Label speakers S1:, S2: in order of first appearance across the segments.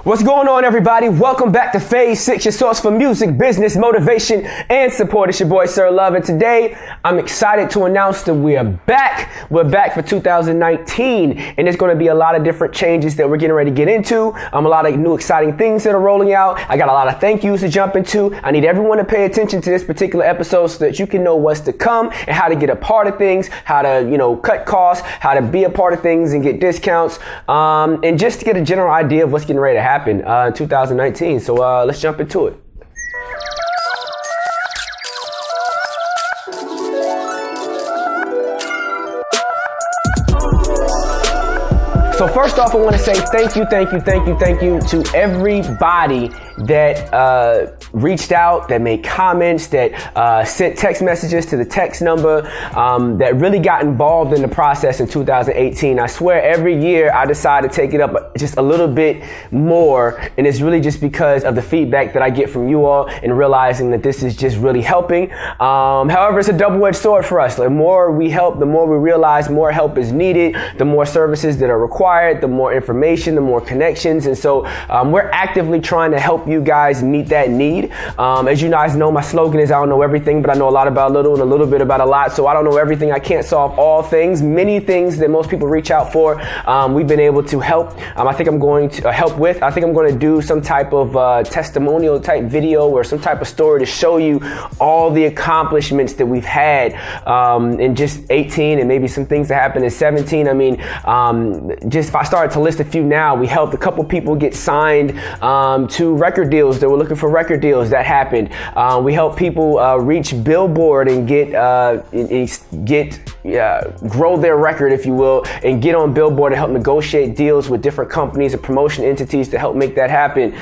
S1: What's going on, everybody? Welcome back to Phase 6, your source for music, business, motivation, and support. It's your boy, Sir Love, and today I'm excited to announce that we are back. We're back for 2019, and there's going to be a lot of different changes that we're getting ready to get into. A lot of new exciting things that are rolling out. I got a lot of thank yous to jump into. I need everyone to pay attention to this particular episode so that you can know what's to come and how to get a part of things, how to, cut costs, how to be a part of things and get discounts, and just to get a general idea of what's getting ready to happen in 2019. So let's jump into it. So first off, I want to say thank you to everybody that reached out, that made comments, that sent text messages to the text number, that really got involved in the process in 2018. I swear every year I decide to take it up just a little bit more, and it's really just because of the feedback that I get from you all and realizing that this is just really helping. However, it's a double-edged sword for us. The more we help, the more we realize more help is needed, the more services that are required, the more information, the more connections. And so we're actively trying to help you guys meet that need. As you guys know, my slogan is I don't know everything, but I know a lot about little and a little bit about a lot. So I don't know everything. I can't solve all things. Many things that most people reach out for, we've been able to help. I think I'm going to help with. I think I'm going to do some type of testimonial type video or some type of story to show you all the accomplishments that we've had in just 18 and maybe some things that happened in 17. I mean, just if I started to list a few now, we helped a couple people get signed to record deals. They were looking for record deals. That happened. We helped people reach Billboard and grow their record, if you will, and get on Billboard and help negotiate deals with different companies and promotion entities to help make that happen.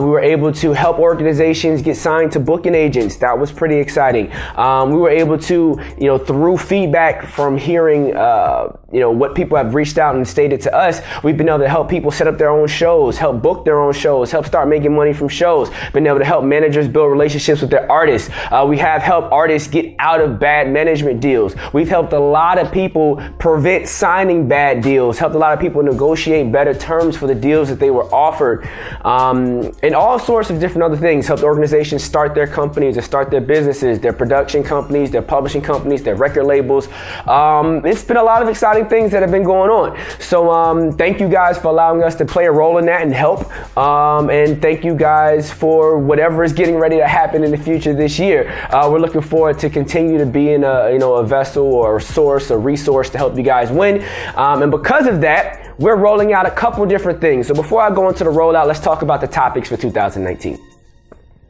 S1: We were able to help organizations get signed to booking agents. That was pretty exciting. We were able to, through feedback from hearing, what people have reached out and stated to us, we've been able to help people set up their own shows, help book their own shows, help start making money from shows, been able to help managers build relationships with their artists. We have helped artists get out of bad management deals. We've helped a lot of people prevent signing bad deals, helped a lot of people negotiate better terms for the deals that they were offered, and all sorts of different other things. Helped organizations start their companies or start their businesses, their production companies, their publishing companies, their record labels. It's been a lot of exciting things that have been going on. So thank you guys for allowing us to play a role in that and help. And thank you guys for whatever is getting ready to happen in the future this year. We're looking forward to continue to be in a vessel or a source, a resource to help you guys win. And because of that, we're rolling out a couple different things. So before I go into the rollout, let's talk about the topics for 2019.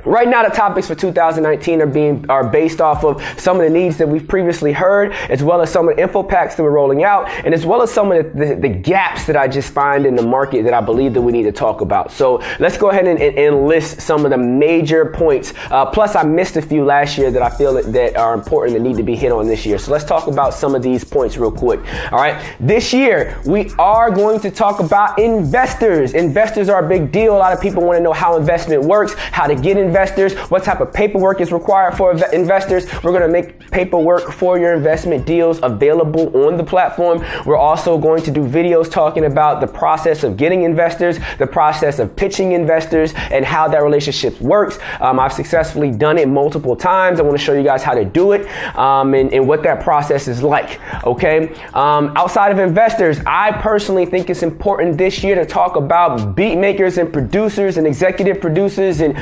S1: Right now, the topics for 2019 are based off of some of the needs that we've previously heard, as well as some of the info packs that we're rolling out, and as well as some of the gaps that I just find in the market that I believe that we need to talk about. So let's go ahead and list some of the major points. Plus, I missed a few last year that I feel that are important that need to be hit on this year. So let's talk about some of these points real quick. All right. This year, we are going to talk about investors. Investors are a big deal. A lot of people want to know how investment works, how to get investors, what type of paperwork is required for investors. We're going to make paperwork for your investment deals available on the platform. We're also going to do videos talking about the process of getting investors, the process of pitching investors, and how that relationship works. I've successfully done it multiple times. I want to show you guys how to do it and what that process is like. Okay. Outside of investors, I personally think it's important this year to talk about beat makers and producers and executive producers and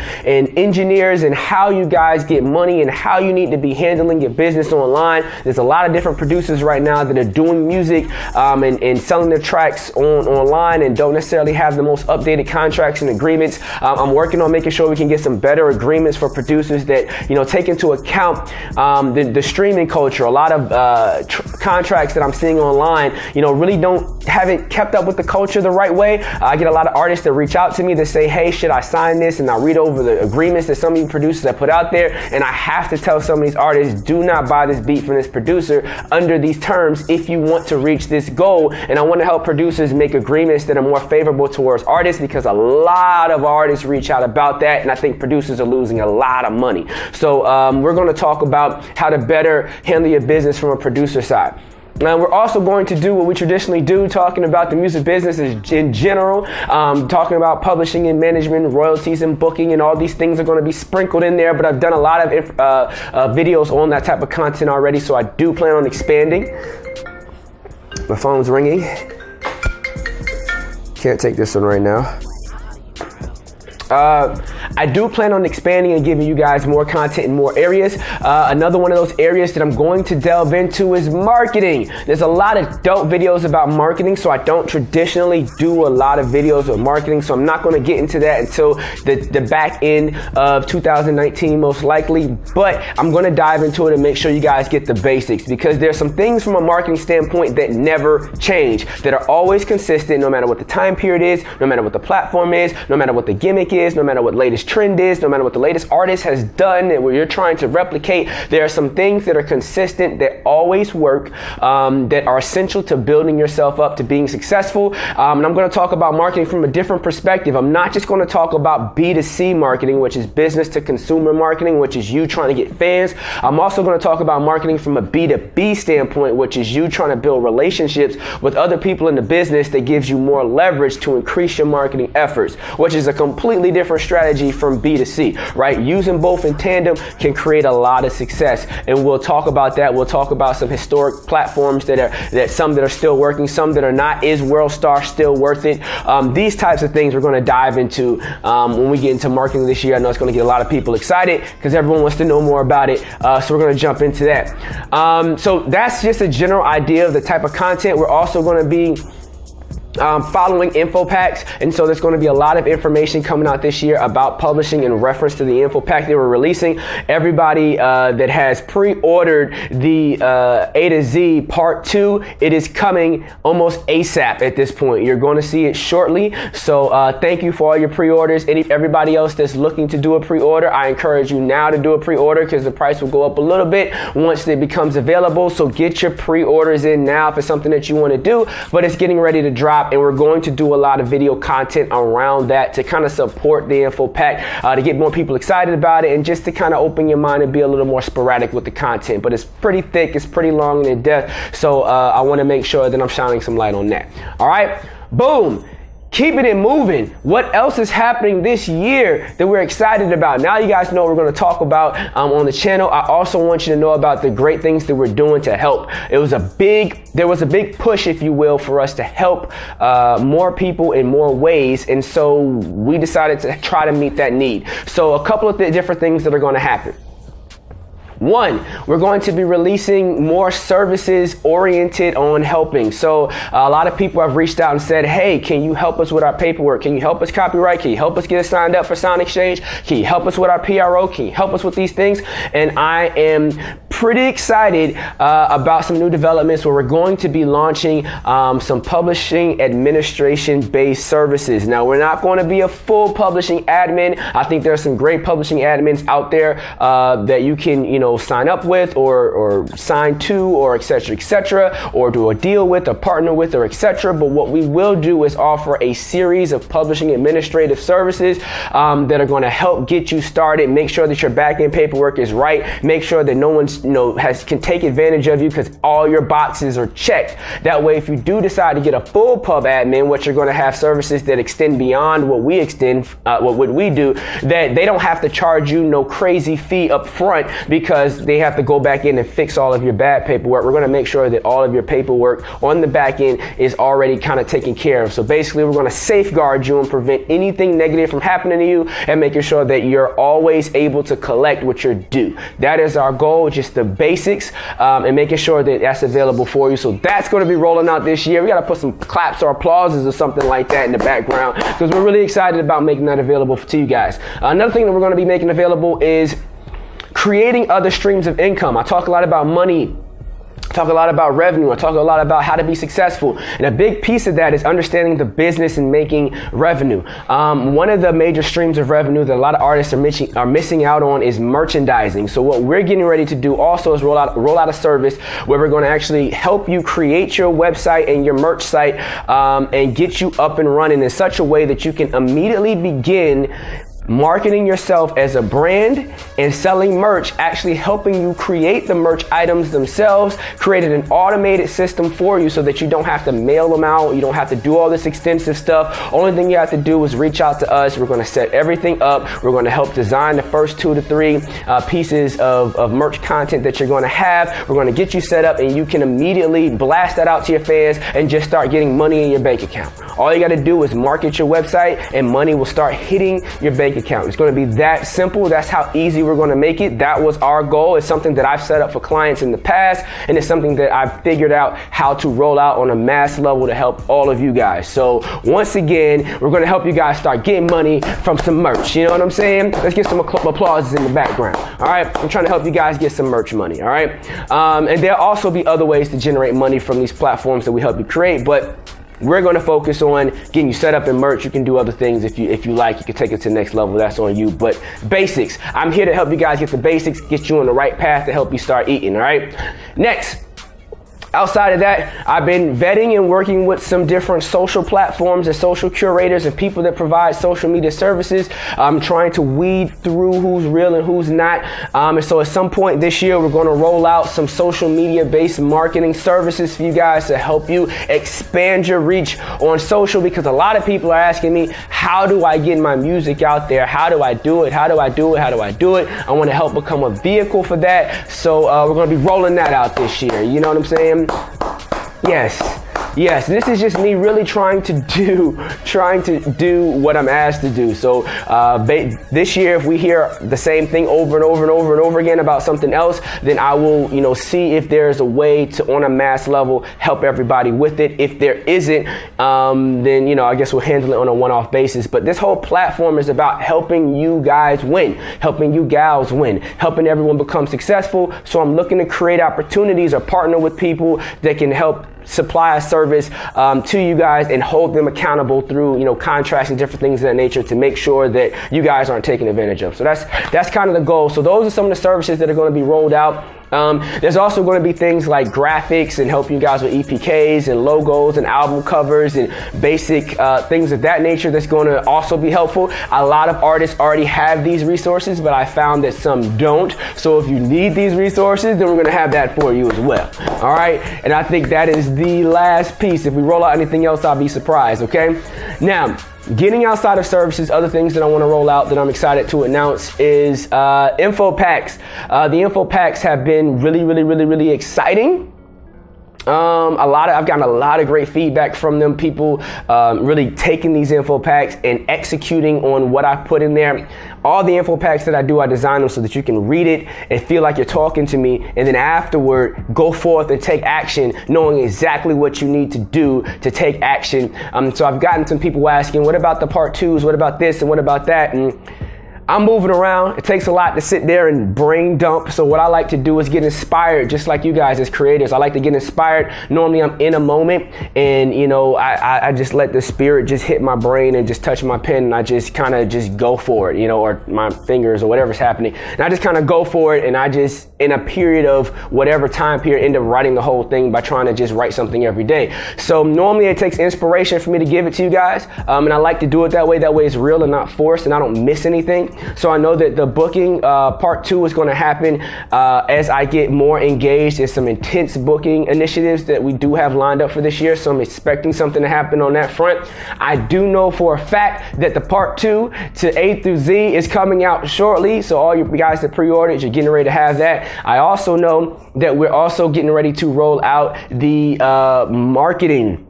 S1: engineers and how you guys get money and how you need to be handling your business online. There's a lot of different producers right now that are doing music and selling their tracks online and don't necessarily have the most updated contracts and agreements. I'm working on making sure we can get some better agreements for producers that, take into account the streaming culture. A lot of contracts that I'm seeing online, really haven't kept up with the culture the right way. I get a lot of artists that reach out to me that say, hey, should I sign this? And I read over the agreements that some of you producers have put out there, and I have to tell some of these artists, do not buy this beat from this producer under these terms if you want to reach this goal. And I want to help producers make agreements that are more favorable towards artists, because a lot of artists reach out about that, and I think producers are losing a lot of money. So we're going to talk about how to better handle your business from a producer side. We're also going to do what we traditionally do, talking about the music business in general, talking about publishing and management, royalties and booking, and all these things are going to be sprinkled in there. But I've done a lot of videos on that type of content already, so I do plan on expanding. My phone's ringing. Can't take this one right now. I do plan on expanding and giving you guys more content in more areas. Another one of those areas that I'm going to delve into is marketing. There's a lot of dope videos about marketing, so I don't traditionally do a lot of videos of marketing, so I'm not going to get into that until the back end of 2019 most likely, but I'm going to dive into it and make sure you guys get the basics, because there's some things from a marketing standpoint that never change, that are always consistent no matter what the time period is, no matter what the platform is, no matter what the gimmick is, no matter what latest trend is, no matter what the latest artist has done and what you're trying to replicate. There are some things that are consistent that always work, that are essential to building yourself up to being successful. And I'm going to talk about marketing from a different perspective. I'm not just going to talk about B2C marketing, which is business to consumer marketing, which is you trying to get fans. I'm also going to talk about marketing from a B2B standpoint, which is you trying to build relationships with other people in the business that gives you more leverage to increase your marketing efforts, which is a completely different strategy from B2C, right? Using both in tandem can create a lot of success, and we'll talk about that. We'll talk about some historic platforms some that are still working, some that are not. Is WorldStar still worth it? These types of things we're going to dive into when we get into marketing this year. I know it's going to get a lot of people excited because everyone wants to know more about it, so we're going to jump into that. So that's just a general idea of the type of content. We're also going to be following info packs, and so there's going to be a lot of information coming out this year about publishing in reference to the info pack that we're releasing. Everybody that has pre-ordered the A to Z Part 2, it is coming almost ASAP at this point. You're going to see it shortly, so thank you for all your pre-orders. Everybody else that's looking to do a pre-order, I encourage you now to do a pre-order because the price will go up a little bit once it becomes available. So get your pre-orders in now if it's something that you want to do, but it's getting ready to drop. And we're going to do a lot of video content around that to kind of support the info pack, to get more people excited about it, and just to kind of open your mind and be a little more sporadic with the content. But it's pretty thick, it's pretty long and in depth, so I want to make sure that I'm shining some light on that. All right, boom. Keeping it moving. What else is happening this year that we're excited about? Now you guys know what we're going to talk about on the channel. I also want you to know about the great things that we're doing to help. There was a big push, if you will, for us to help more people in more ways, and so we decided to try to meet that need. So a couple of different things that are going to happen. One, we're going to be releasing more services oriented on helping. So a lot of people have reached out and said, hey, can you help us with our paperwork? Can you help us copyright? Can you help us get us signed up for Sound Exchange? Can you help us with our PRO? Can you help us with these things? And I am pretty excited about some new developments where we're going to be launching some publishing administration based services. Now, we're not going to be a full publishing admin. I think there are some great publishing admins out there that you can, sign up with or sign to, or et cetera, or do a deal with, or partner with, or etc. But what we will do is offer a series of publishing administrative services that are going to help get you started, make sure that your back-end paperwork is right, make sure that no one's can take advantage of you because all your boxes are checked. That way, if you do decide to get a full pub admin, which you're going to have services that extend beyond what we extend, what we do, that they don't have to charge you no crazy fee up front because they have to go back in and fix all of your bad paperwork. We're going to make sure that all of your paperwork on the back end is already kind of taken care of. So basically, we're going to safeguard you and prevent anything negative from happening to you, and making sure that you're always able to collect what you're due. That is our goal, just the basics, and making sure that that's available for you. So that's going to be rolling out this year. We got to put some claps or applauses or something like that in the background because we're really excited about making that available to you guys. Another thing that we're going to be making available is creating other streams of income. I talk a lot about money. I talk a lot about revenue. I talk a lot about how to be successful. And a big piece of that is understanding the business and making revenue. One of the major streams of revenue that a lot of artists are missing out on is merchandising. So what we're getting ready to do also is roll out a service where we're going to actually help you create your website and your merch site and get you up and running in such a way that you can immediately begin marketing yourself as a brand and selling merch, actually helping you create the merch items themselves, created an automated system for you so that you don't have to mail them out. You don't have to do all this extensive stuff. Only thing you have to do is reach out to us. We're going to set everything up. We're going to help design the first 2 to 3 pieces of merch content that you're going to have. We're going to get you set up and you can immediately blast that out to your fans and just start getting money in your bank account. All you got to do is market your website and money will start hitting your bank account. It's going to be that simple. That's how easy we're going to make it. That was our goal. It's something that I've set up for clients in the past, and it's something that I've figured out how to roll out on a mass level to help all of you guys. So once again, we're going to help you guys start getting money from some merch. You know what I'm saying? Let's get some applause in the background. All right. I'm trying to help you guys get some merch money. All right. And there'll also be other ways to generate money from these platforms that we help you create, but we're going to focus on getting you set up in merch. You can do other things if you like. You can take it to the next level. That's on you. But basics. I'm here to help you guys get the basics, get you on the right path to help you start eating. All right. Next. Outside of that, I've been vetting and working with some different social platforms and social curators and people that provide social media services. I'm trying to weed through who's real and who's not. And so at some point this year, we're going to roll out some social media based marketing services for you guys to help you expand your reach on social, because a lot of people are asking me, how do I get my music out there? How do I do it? How do I do it? How do I do it? I want to help become a vehicle for that. So we're going to be rolling that out this year. You know what I'm saying? Yes, this is just me really trying to do what I'm asked to do. So this year, if we hear the same thing over and over and over and over again about something else, then I will, see if there's a way to, on a mass level, help everybody with it. If there isn't, then, I guess we'll handle it on a one-off basis. But this whole platform is about helping you guys win, helping you gals win, helping everyone become successful. So I'm looking to create opportunities or partner with people that can help supply a service to you guys and hold them accountable through contracts and different things of that nature to make sure that you guys aren't taken advantage of. So that's kind of the goal. So those are some of the services that are going to be rolled out. There's also going to be things like graphics and help you guys with EPKs and logos and album covers and basic things of that nature that's going to also be helpful. A lot of artists already have these resources, but I found that some don't. So if you need these resources, then we're going to have that for you as well. All right. And I think that is the last piece. If we roll out anything else, I'll be surprised. Okay. Now, getting outside of services, other things that I want to roll out that I'm excited to announce is info packs. The info packs have been really exciting. I've gotten a lot of great feedback from them. People really taking these info packs and executing on what I put in there. All the info packs that I do, I design them so that you can read it and feel like you're talking to me, and then afterward go forth and take action, knowing exactly what you need to do to take action. So I've gotten some people asking, what about the part 2s? What about this and what about that? And I'm moving around. It takes a lot to sit there and brain dump. So what I like to do is get inspired, just like you guys as creators. I like to get inspired. Normally I'm in a moment and, I just let the spirit just hit my brain and just touch my pen, and I just kind of just go for it, or my fingers or whatever's happening. And I just kind of go for it, and I just, in a period of whatever time period, end up writing the whole thing by trying to just write something every day. So normally it takes inspiration for me to give it to you guys. And I like to do it that way. That way it's real and not forced, and I don't miss anything. So I know that the booking part 2 is going to happen as I get more engaged in some intense booking initiatives that we do have lined up for this year. So I'm expecting something to happen on that front. I do know for a fact that the part 2 to A through Z is coming out shortly. So all you guys that pre-ordered, you're getting ready to have that. I also know that we're also getting ready to roll out the marketing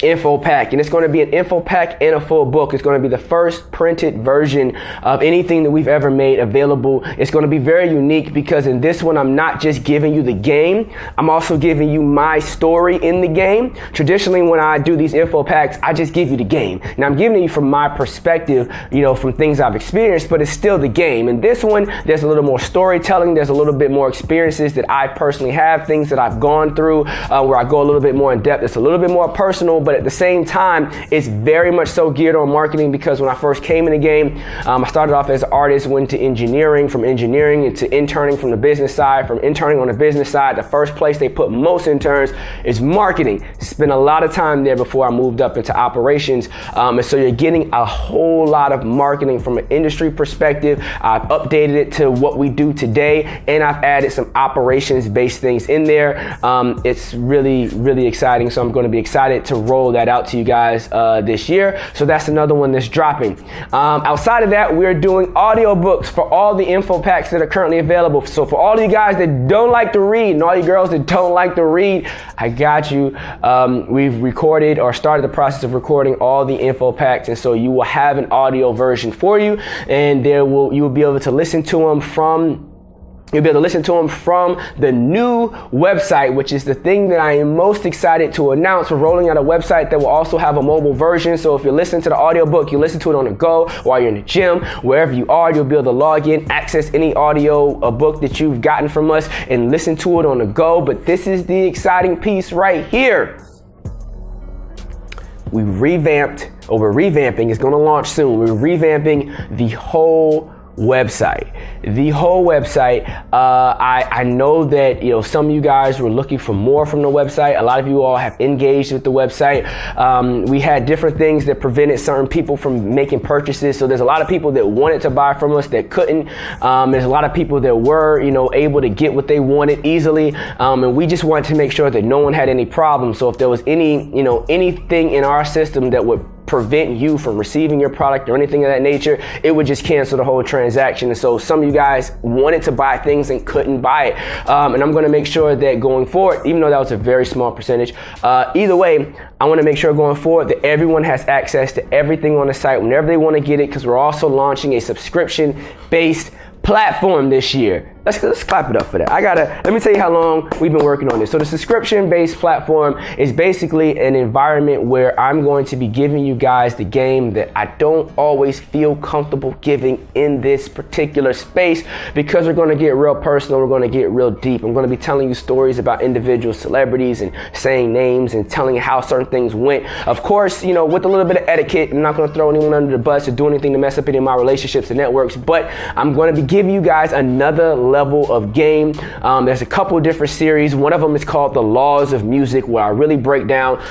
S1: info pack, and it's going to be an info pack and a full book. It's going to be the first printed version of anything that we've ever made available. It's going to be very unique because in this one, I'm not just giving you the game, I'm also giving you my story in the game. Traditionally, when I do these info packs, I just give you the game. Now I'm giving you from my perspective, from things I've experienced, but it's still the game. In this one, there's a little more storytelling. There's a little bit more experiences that I personally have, things that I've gone through, where I go a little bit more in depth. It's a little bit more personal, but at the same time, it's very much so geared on marketing, because when I first came in the game, I started off as an artist, went to engineering, from engineering into interning from the business side, from interning on the business side. The first place they put most interns is marketing. Spent a lot of time there before I moved up into operations. And so you're getting a whole lot of marketing from an industry perspective. I've updated it to what we do today, and I've added some operations-based things in there. It's really, really exciting. So I'm going to be excited to roll that out to you guys this year. So that's another one that's dropping. Outside of that, we're doing audiobooks for all the info packs that are currently available. So for all of you guys that don't like to read, and all you girls that don't like to read, I got you. We've recorded or started the process of recording all the info packs, and so you will have an audio version for you, and you will be able to listen to them from the new website, which is the thing that I am most excited to announce. We're rolling out a website that will also have a mobile version. So if you're listening to the audiobook, you listen to it on the go, while you're in the gym, wherever you are, you'll be able to log in, access any audio book that you've gotten from us, and listen to it on the go. But this is the exciting piece right here. We're revamping. It's going to launch soon. We're revamping the whole website. I know that, some of you guys were looking for more from the website. A lot of you all have engaged with the website. We had different things that prevented certain people from making purchases. So there's a lot of people that wanted to buy from us that couldn't. There's a lot of people that were, able to get what they wanted easily. And we just wanted to make sure that no one had any problems. So if there was anything in our system that would prevent you from receiving your product or anything of that nature, it would just cancel the whole transaction. And so some of you guys wanted to buy things and couldn't buy it. And I'm going to make sure that going forward, even though that was a very small percentage, either way, I want to make sure going forward that everyone has access to everything on the site whenever they want to get it, because we're also launching a subscription-based platform this year. Let's clap it up for that. Let me tell you how long we've been working on this. So the subscription-based platform is basically an environment where I'm going to be giving you guys the game that I don't always feel comfortable giving in this particular space, because we're going to get real personal. We're going to get real deep. I'm going to be telling you stories about individual celebrities and saying names and telling you how certain things went. Of course, with a little bit of etiquette. I'm not going to throw anyone under the bus or do anything to mess up any of my relationships and networks, but I'm going to be giving you guys another level of game. There's a couple different series. One of them is called The Laws of Music, where I really break down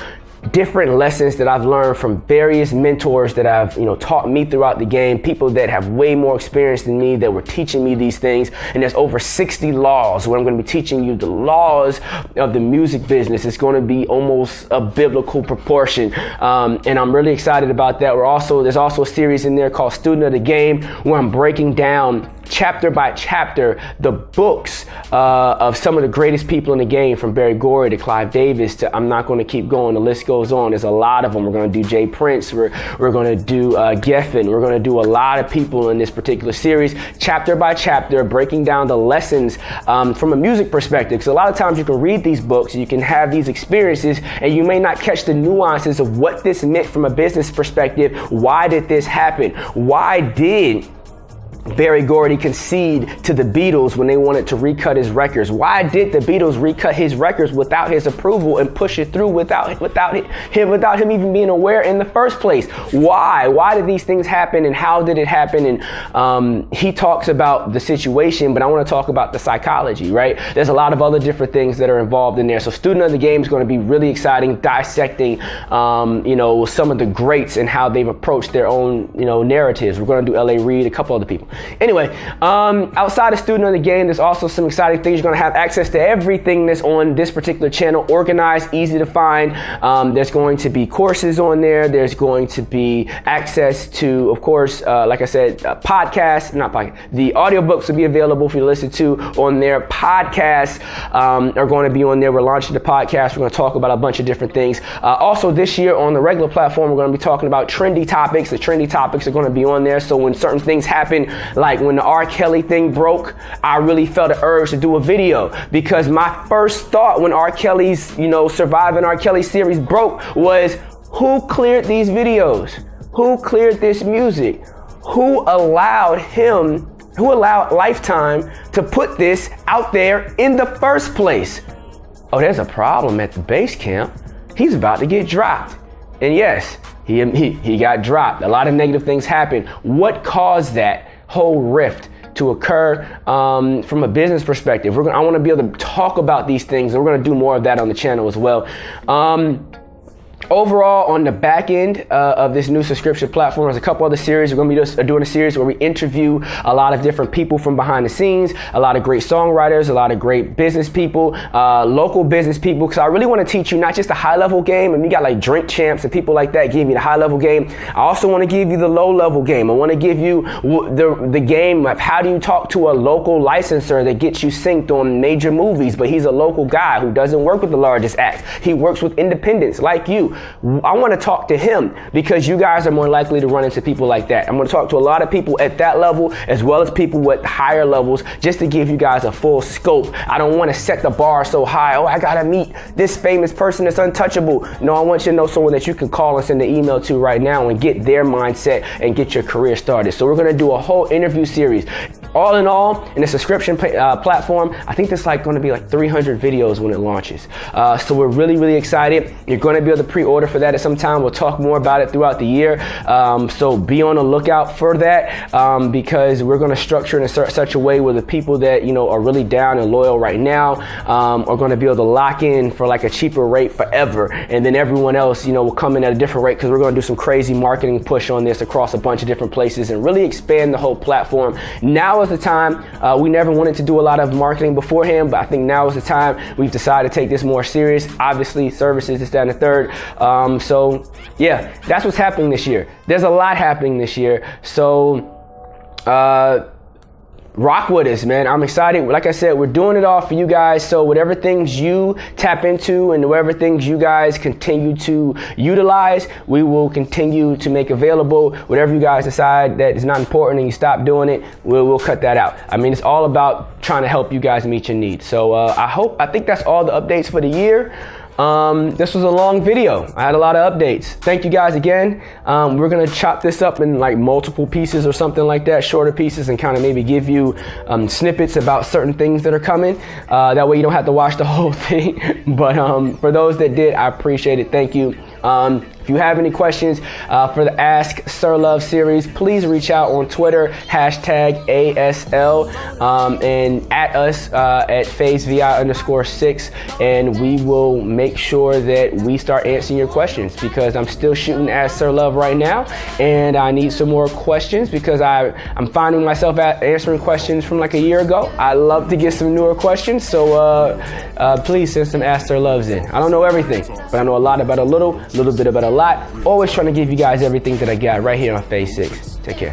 S1: different lessons that I've learned from various mentors that have, taught me throughout the game, people that have way more experience than me that were teaching me these things. And there's over 60 laws where I'm going to be teaching you the laws of the music business. It's going to be almost a biblical proportion. And I'm really excited about that. There's also a series in there called Student of the Game, where I'm breaking down chapter by chapter the books of some of the greatest people in the game, from Barry Gorey to Clive Davis to, I'm not going to keep going, the list goes on. There's a lot of them. We're going to do Jay Prince. We're going to do Geffen. We're going to do a lot of people in this particular series, chapter by chapter, breaking down the lessons from a music perspective. Because a lot of times you can read these books, you can have these experiences, and you may not catch the nuances of what this meant from a business perspective. Why did this happen? Why did Barry Gordy concede to the Beatles when they wanted to recut his records? Why did the Beatles recut his records without his approval and push it through without him even being aware in the first place? Why did these things happen, and how did it happen? And he talks about the situation, but I want to talk about the psychology, right? There's a lot of other different things that are involved in there. So Student of the Game is going to be really exciting, dissecting some of the greats and how they've approached their own narratives. We're going to do L.A. Reid, a couple other people. Anyway, outside of Student of the Game, there's also some exciting things. You're going to have access to everything that's on this particular channel, organized, easy to find. There's going to be courses on there. There's going to be access to, of course, like I said, the audiobooks will be available for you to listen to on there. Podcasts are going to be on there. We're launching the podcast. We're going to talk about a bunch of different things. Also this year on the regular platform, we're going to be talking about trendy topics. The trendy topics are going to be on there. So when certain things happen, like when the R. Kelly thing broke, I really felt an urge to do a video, because my first thought when R. Kelly's, Surviving R. Kelly series broke was, who cleared these videos? Who cleared this music? Who allowed Lifetime to put this out there in the first place? Oh, there's a problem at the base camp. He's about to get dropped. And yes, he got dropped. A lot of negative things happened. What caused that whole rift to occur from a business perspective? I want to be able to talk about these things, and we're going to do more of that on the channel as well. Overall, on the back end of this new subscription platform, there's a couple other series. We're going to be just doing a series where we interview a lot of different people from behind the scenes, a lot of great songwriters, a lot of great business people, local business people, because I really want to teach you not just the high-level game, and we got like drink champs and people like that give you the high-level game. I also want to give you the low-level game. I want to give you the game of how do you talk to a local licensor that gets you synced on major movies, but he's a local guy who doesn't work with the largest acts. He works with independents like you. I want to talk to him because you guys are more likely to run into people like that. I'm going to talk to a lot of people at that level as well as people with higher levels just to give you guys a full scope. I don't want to set the bar so high. Oh, I got to meet this famous person that's untouchable. No, I want you to know someone that you can call and send an email to right now and get their mindset and get your career started. So we're going to do a whole interview series. All in all, in the subscription platform, I think there's like going to be like 300 videos when it launches. So we're really, really excited. You're going to be able to pre-order for that at some time. We'll talk more about it throughout the year. So be on the lookout for that because we're going to structure it in such a way where the people that, you know, are really down and loyal right now are going to be able to lock in for like a cheaper rate forever. And then everyone else, you know, will come in at a different rate because we're going to do some crazy marketing push on this across a bunch of different places and really expand the whole platform. Now is the time. We never wanted to do a lot of marketing beforehand, but I think now is the time. We've decided to take this more serious. Obviously, services, this, that, and the third. So yeah, that's what's happening this year. There's a lot happening this year. So rock with us, man. I'm excited. Like I said, we're doing it all for you guys. So whatever things you tap into and whatever things you guys continue to utilize, we will continue to make available. Whatever you guys decide that is not important and you stop doing it, we'll cut that out. I mean, it's all about trying to help you guys meet your needs. So I think that's all the updates for the year. This was a long video. I had a lot of updates. Thank you guys again. We're gonna chop this up in like multiple pieces or something like that, shorter pieces, and kind of maybe give you snippets about certain things that are coming. That way you don't have to watch the whole thing. But for those that did, I appreciate it. Thank you. If you have any questions for the Ask Sir Love series, please reach out on Twitter, #ASL, and at us at FazeVI_6, and we will make sure that we start answering your questions because I'm still shooting Ask Sir Love right now, and I need some more questions because I'm finding myself answering questions from like a year ago. I love to get some newer questions, so please send some Ask Sir Loves in. I don't know everything, but I know a lot about a little bit about a lot. Always trying to give you guys everything that I got right here on Phase 6. Take care.